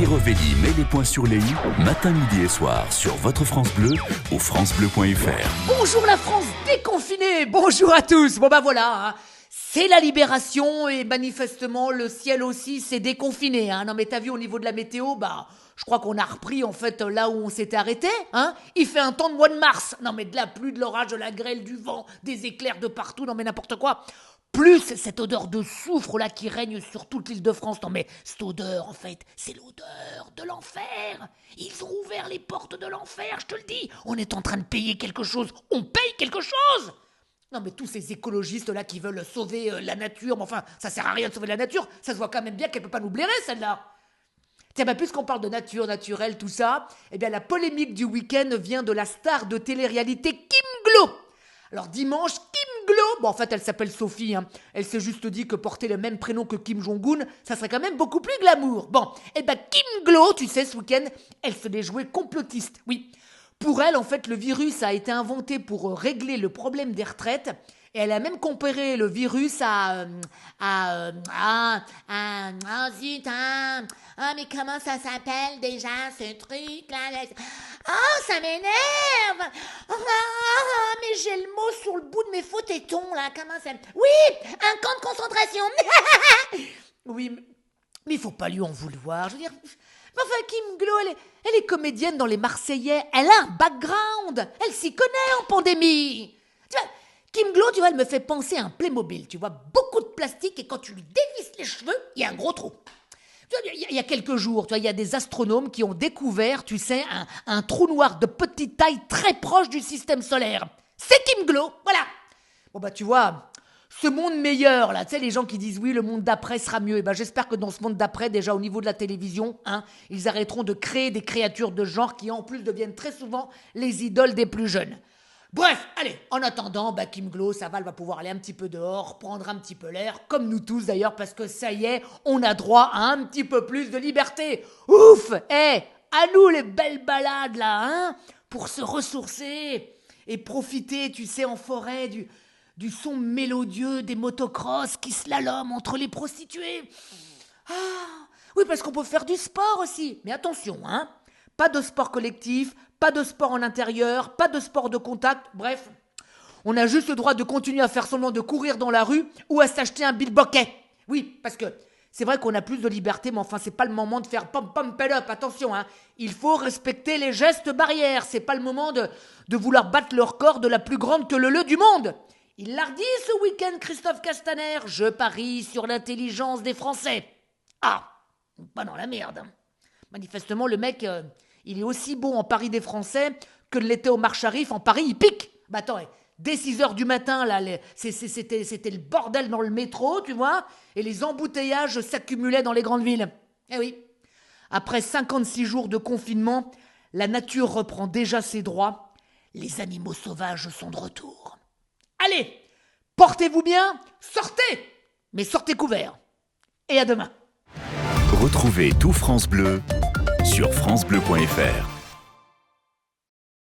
Thierry Revelli met les points sur les i, matin, midi et soir, sur votre France Bleu ou francebleu.fr. Bonjour la France déconfinée, bonjour à tous. Bon bah voilà, hein. C'est la libération et manifestement le ciel aussi s'est déconfiné. Hein. Non mais t'as vu au niveau de la météo, bah je crois qu'on a repris en fait là où on s'était arrêté. Hein. Il fait un temps de mois de mars. Non mais de la pluie, de l'orage, de la grêle, du vent, des éclairs de partout, non mais n'importe quoi. Plus cette odeur de soufre là qui règne sur toute l'île de France. Non mais cette odeur en fait, c'est l'odeur de l'enfer. Ils ont ouvert les portes de l'enfer, je te le dis. On est en train de payer quelque chose. On paye quelque chose. Non mais tous ces écologistes là qui veulent sauver la nature, mais enfin ça sert à rien de sauver la nature. Ça se voit quand même bien qu'elle peut pas nous blairer celle-là. Tiens, bah, puisqu'on parle de nature, naturelle, tout ça, eh bien la polémique du week-end vient de la star de télé-réalité Kim Glo. Alors dimanche, Kim Glo, bon en fait elle s'appelle Sophie, hein. Elle s'est juste dit que porter le même prénom que Kim Jong-un, ça serait quand même beaucoup plus glamour. Bon, eh ben Kim Glo, tu sais, ce week-end, elle se l'est jouée complotiste, oui. Pour elle, en fait, le virus a été inventé pour régler le problème des retraites. Et elle a même comparé le virus mais comment ça s'appelle déjà ce truc là? Oh, ça m'énerve! Mais j'ai le mot sur le bout de mes faux tétons là, comment ça... Oui, un camp de concentration! Oui, mais il faut pas lui en vouloir, je veux dire... Enfin, Kim Glo, elle est comédienne dans Les Marseillais, elle a un background, elle s'y connaît en pandémie. Tu vois, Kim Glo, tu vois, elle me fait penser à un Playmobil, tu vois, beaucoup de plastique et quand tu lui dévisses les cheveux, il y a un gros trou. Tu vois, il y a quelques jours, tu vois, il y a des astronomes qui ont découvert, tu sais, un trou noir de petite taille très proche du système solaire. C'est Kim Glo, voilà. Bon bah tu vois... Ce monde meilleur, là, tu sais, les gens qui disent oui, le monde d'après sera mieux. Et ben, j'espère que dans ce monde d'après, déjà au niveau de la télévision, hein, ils arrêteront de créer des créatures de genre qui, en plus, deviennent très souvent les idoles des plus jeunes. Bref, allez, en attendant, bah, Kim Glo, ça va, elle va pouvoir aller un petit peu dehors, prendre un petit peu l'air, comme nous tous d'ailleurs, parce que ça y est, on a droit à un petit peu plus de liberté. Ouf, à nous les belles balades, là, hein, pour se ressourcer et profiter, tu sais, en forêt du son mélodieux des motocross qui slaloment entre les prostituées. Ah, oui, parce qu'on peut faire du sport aussi. Mais attention, hein, pas de sport collectif, pas de sport en intérieur, pas de sport de contact, bref. On a juste le droit de continuer à faire semblant de courir dans la rue ou à s'acheter un bilboquet. Oui, parce que c'est vrai qu'on a plus de liberté, mais enfin, c'est pas le moment de faire pom-pom up, attention, hein. Il faut respecter les gestes barrières. C'est pas le moment de vouloir battre le record de la plus grande queue leu du monde. Il l'a redit ce week-end, Christophe Castaner. Je parie sur l'intelligence des Français. Ah, pas dans la merde. Manifestement, le mec, il est aussi bon en paris des Français que l'était Omar Sharif en paris hippique. Bah attends, dès 6h du matin, là, c'était le bordel dans le métro, tu vois, et les embouteillages s'accumulaient dans les grandes villes. Eh oui. Après 56 jours de confinement, la nature reprend déjà ses droits. Les animaux sauvages sont de retour. Allez, portez-vous bien, sortez, mais sortez couverts. Et à demain. Retrouvez tout France Bleu sur francebleu.fr.